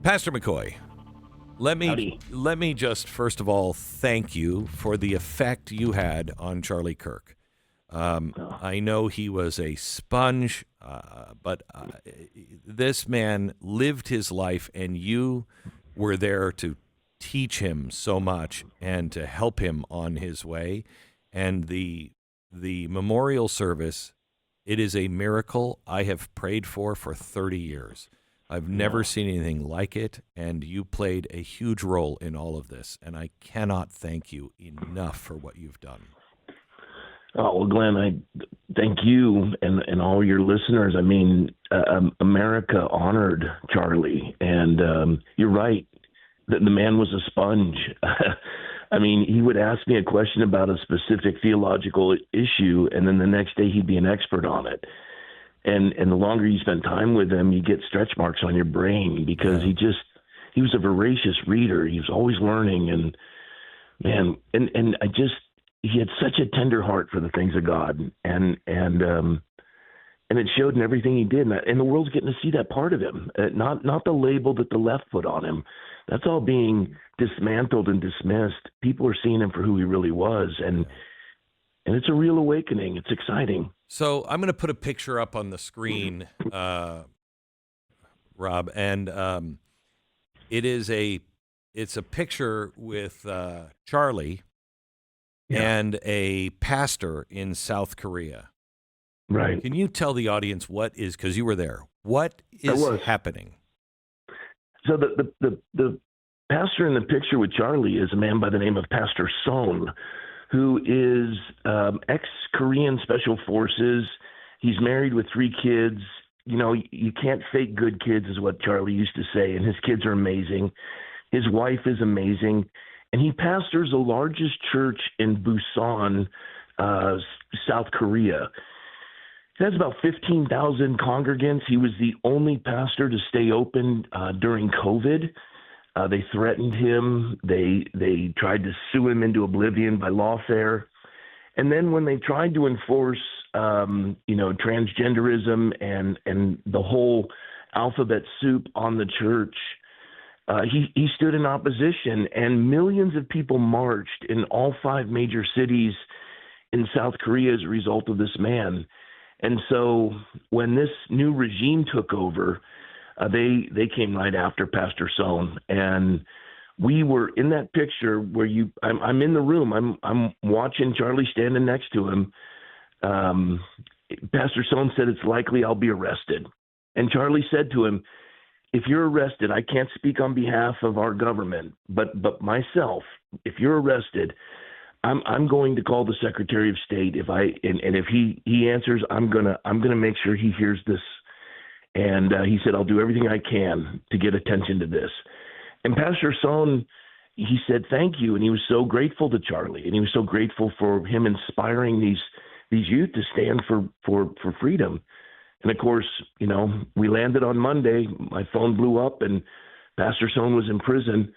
Pastor McCoy, Howdy. let me just first of all thank you for the effect you had on Charlie Kirk. I know he was a sponge, but this man lived his life, and you were there to teach him so much and to help him on his way. And the memorial service, it is a miracle I have prayed for 30 years. I've never seen anything like it, and you played a huge role in all of this, and I cannot thank you enough for what you've done. Oh, well, Glenn, I thank you and all your listeners. I mean, America honored Charlie, and you're right. The man was a sponge. I mean, he would ask me a question about a specific theological issue, and then the next day he'd be an expert on it. And the longer you spend time with him, you get stretch marks on your brain because he was a voracious reader. He was always learning, and man, and he had such a tender heart for the things of God, and it showed in everything he did. And the world's getting to see that part of him, not the label that the left put on him. That's all being dismantled and dismissed. People are seeing him for who he really was, and it's a real awakening. It's exciting. So I'm going to put a picture up on the screen, Rob, and it's a picture with Charlie and a pastor in South Korea. Right. Can you tell the audience because you were there, what is happening? So the pastor in the picture with Charlie is a man by the name of Pastor Son, who is ex-Korean Special Forces. He's married with 3 kids. You know, you can't fake good kids is what Charlie used to say, and his kids are amazing. His wife is amazing. And he pastors the largest church in Busan, South Korea. It has about 15,000 congregants. He was the only pastor to stay open during COVID. They threatened him. They tried to sue him into oblivion by lawfare. And then when they tried to enforce, transgenderism and the whole alphabet soup on the church, he stood in opposition, and millions of people marched in all 5 major cities in South Korea as a result of this man. And so when this new regime took over, they came right after Pastor Son, and we were in that picture where I'm in the room. I'm watching Charlie standing next to him. Pastor Son said, "It's likely I'll be arrested." And Charlie said to him, "If you're arrested, I can't speak on behalf of our government, but myself, if you're arrested, I'm going to call the Secretary of State. If he answers, I'm gonna make sure he hears this." And he said, "I'll do everything I can to get attention to this." And Pastor Son, he said, "Thank you." And he was so grateful to Charlie, and he was so grateful for him inspiring these youth to stand for freedom. And of course, we landed on Monday. My phone blew up, and Pastor Son was in prison.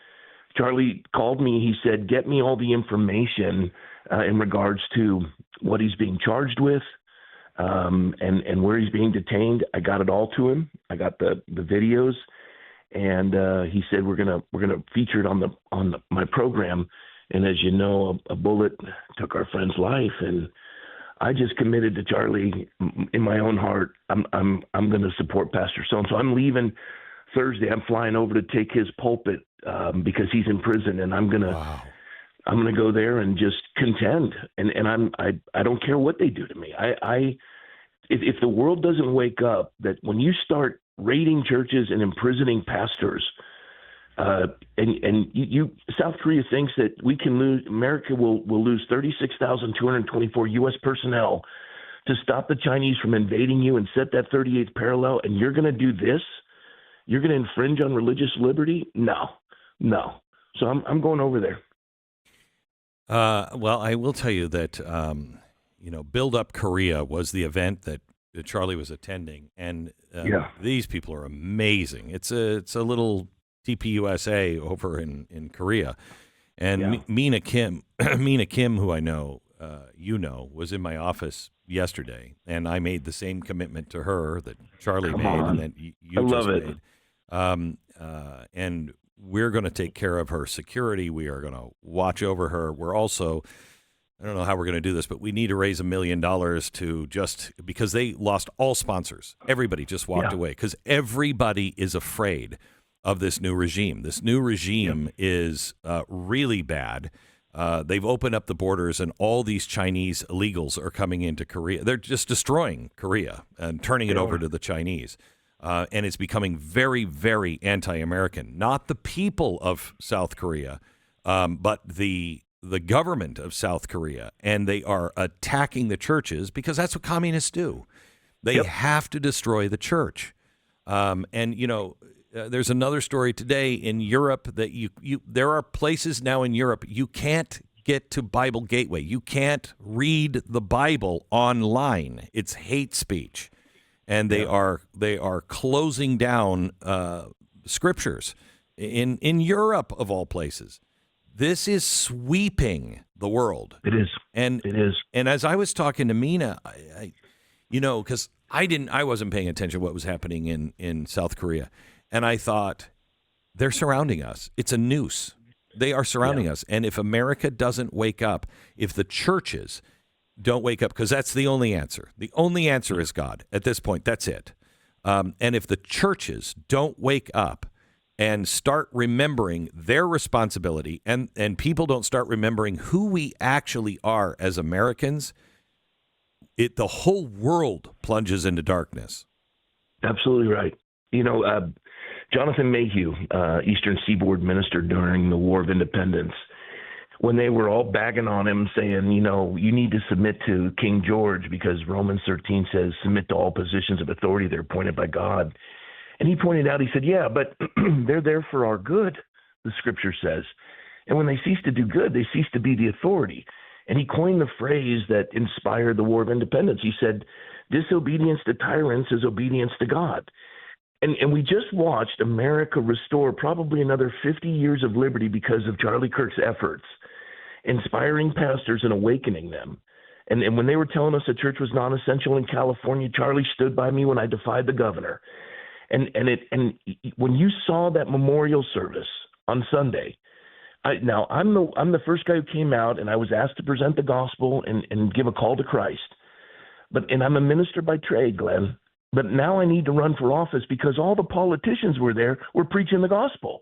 Charlie called me. He said, "Get me all the information in regards to what he's being charged with, and where he's being detained." I got it all to him. I got the videos, and he said we're gonna feature it on my program. And as you know, a bullet took our friend's life, and I just committed to Charlie in my own heart. I'm going to support Pastor Son. So I'm leaving Thursday. I'm flying over to take his pulpit because he's in prison, and I'm gonna go there and just contend. And I don't care what they do to me. If the world doesn't wake up, that when you start raiding churches and imprisoning pastors, and South Korea thinks that America will lose 36,224 U.S. personnel to stop the Chinese from invading you and set that 38th parallel, and you're going to do this? You're going to infringe on religious liberty? No. So I'm going over there. Well, I will tell you that, Build Up Korea was the event that Charlie was attending, and these people are amazing. It's a little TPUSA over in Korea, and Mina Kim, who I know, was in my office yesterday, and I made the same commitment to her that Charlie made, and that you I just love it. made. and we're going to take care of her security. We are going to watch over her. We're also, I don't know how we're going to do this, but we need to raise $1 million to just because they lost all sponsors. Everybody just walked away because everybody is afraid of this new regime. This new regime is really bad. They've opened up the borders, and all these Chinese illegals are coming into Korea. They're just destroying Korea and turning it over to the Chinese. And it's becoming very, very anti-American. Not the people of South Korea, but the government of South Korea. And they are attacking the churches because that's what communists do. They have to destroy the church. And, you know, there's another story today in Europe that there are places now in Europe you can't get to Bible Gateway. You can't read the Bible online. It's hate speech, and they are closing down scriptures in Europe of all places. This is sweeping the world. It is. And it is. And as I was talking to Mina, I because I wasn't paying attention to what was happening in South Korea. And I thought, they're surrounding us. It's a noose. They are surrounding us. And if America doesn't wake up, if the churches don't wake up, because that's the only answer. The only answer is God at this point. That's it. And if the churches don't wake up and start remembering their responsibility, and people don't start remembering who we actually are as Americans, the whole world plunges into darkness. Absolutely right. You know, Jonathan Mayhew, Eastern Seaboard minister during the War of Independence, when they were all bagging on him saying, you know, you need to submit to King George because Romans 13 says submit to all positions of authority that are appointed by God. And he pointed out, he said, yeah, but they're there for our good, the scripture says. And when they cease to do good, they cease to be the authority. And he coined the phrase that inspired the War of Independence. He said, disobedience to tyrants is obedience to God. And we just watched America restore probably another 50 years of liberty because of Charlie Kirk's efforts, inspiring pastors and awakening them. And when they were telling us the church was non-essential in California, Charlie stood by me when I defied the governor. And when you saw that memorial service on Sunday, I'm the first guy who came out, and I was asked to present the gospel and give a call to Christ. And I'm a minister by trade, Glenn. But now I need to run for office because all the politicians were there were preaching the gospel.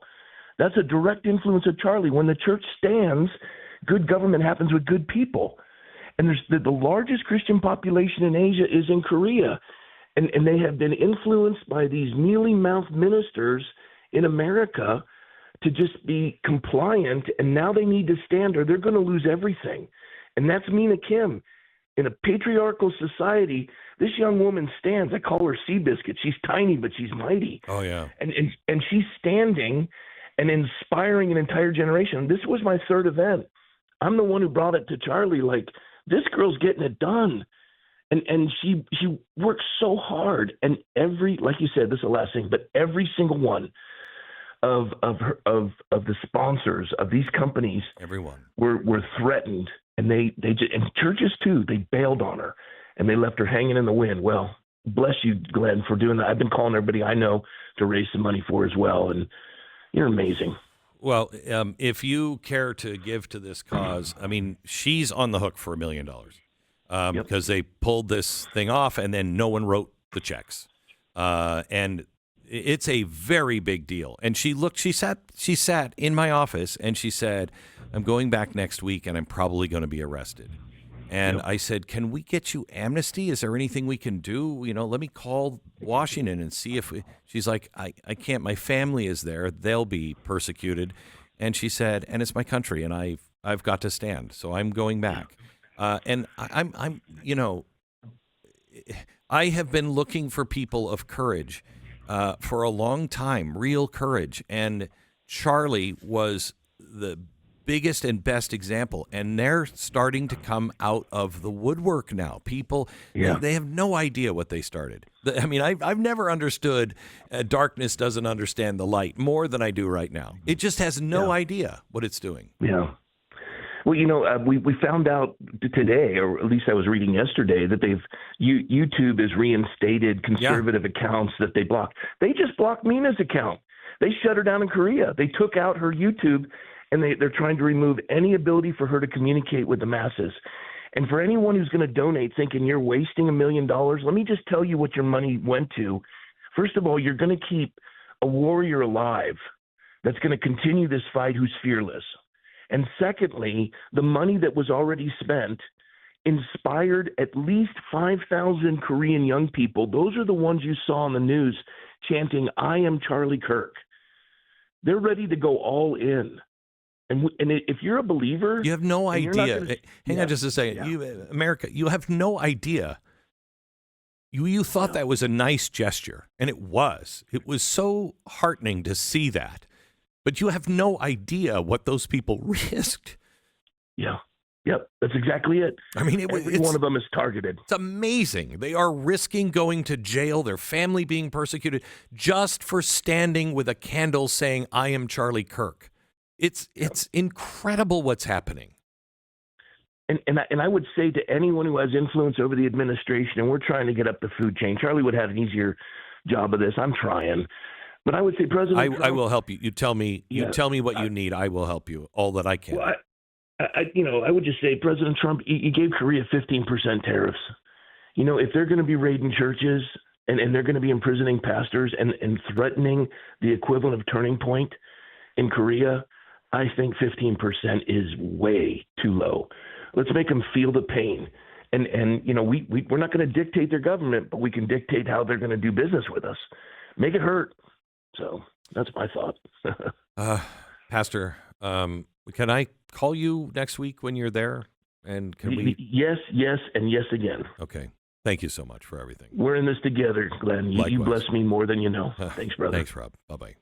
That's a direct influence of Charlie. When the church stands, good government happens with good people. And there's the largest Christian population in Asia is in Korea. And they have been influenced by these mealy-mouthed ministers in America to just be compliant. And now they need to stand or they're going to lose everything. And that's Mina Kim. In a patriarchal society, this young woman stands. I call her Seabiscuit. She's tiny, but she's mighty. Oh, yeah. And she's standing and inspiring an entire generation. This was my third event. I'm the one who brought it to Charlie, like, this girl's getting it done. And she works so hard. And like you said, this is the last thing, but every single one of the sponsors of these companies, everyone were threatened. And they and churches too, they bailed on her and they left her hanging in the wind. Well, bless you, Glenn, for doing that. I've been calling everybody I know to raise some money for as well. And you're amazing. Well, if you care to give to this cause, I mean, she's on the hook for $1 million because they pulled this thing off and then no one wrote the checks. And it's a very big deal. And she sat in my office and she said, I'm going back next week and I'm probably going to be arrested. And I said, can we get you amnesty? Is there anything we can do? You know, let me call Washington and see if she's like, I can't. My family is there. They'll be persecuted. And she said, and it's my country and I've got to stand. So I'm going back. And I'm, you know, I have been looking for people of courage for a long time, real courage. And Charlie was the biggest and best example, and they're starting to come out of the woodwork now. People, they have no idea what they started. I mean, I've never understood darkness doesn't understand the light more than I do right now. It just has no idea what it's doing. Yeah. Well, we found out today, or at least I was reading yesterday, that YouTube has reinstated conservative accounts that they blocked. They just blocked Mina's account. They shut her down in Korea. They took out her YouTube, and they're trying to remove any ability for her to communicate with the masses. And for anyone who's going to donate thinking you're wasting $1 million, let me just tell you what your money went to. First of all, you're going to keep a warrior alive that's going to continue this fight who's fearless. And secondly, the money that was already spent inspired at least 5,000 Korean young people. Those are the ones you saw on the news chanting, "I am Charlie Kirk." They're ready to go all in. And if you're a believer, you have no idea. Hang on just a second. Yeah. America, you have no idea. You thought that was a nice gesture, and it was. It was so heartening to see that. But you have no idea what those people risked. Yeah. Yep. That's exactly it. I mean, every one of them is targeted. It's amazing. They are risking going to jail, their family being persecuted, just for standing with a candle saying, "I am Charlie Kirk." It's incredible what's happening. And I would say to anyone who has influence over the administration, and we're trying to get up the food chain, Charlie would have an easier job of this. I'm trying. But I would say President Trump, I will help you. You tell me what you need. I will help you all that I can. Well, I would just say President Trump, you gave Korea 15% tariffs. If they're going to be raiding churches and they're going to be imprisoning pastors and threatening the equivalent of Turning Point in Korea, I think 15% is way too low. Let's make them feel the pain. And we're not going to dictate their government, but we can dictate how they're going to do business with us. Make it hurt. So that's my thought. Pastor, can I call you next week when you're there? And can we? Yes, and yes again. Okay. Thank you so much for everything. We're in this together, Glenn. You bless me more than you know. Thanks, brother. Thanks, Rob. Bye-bye.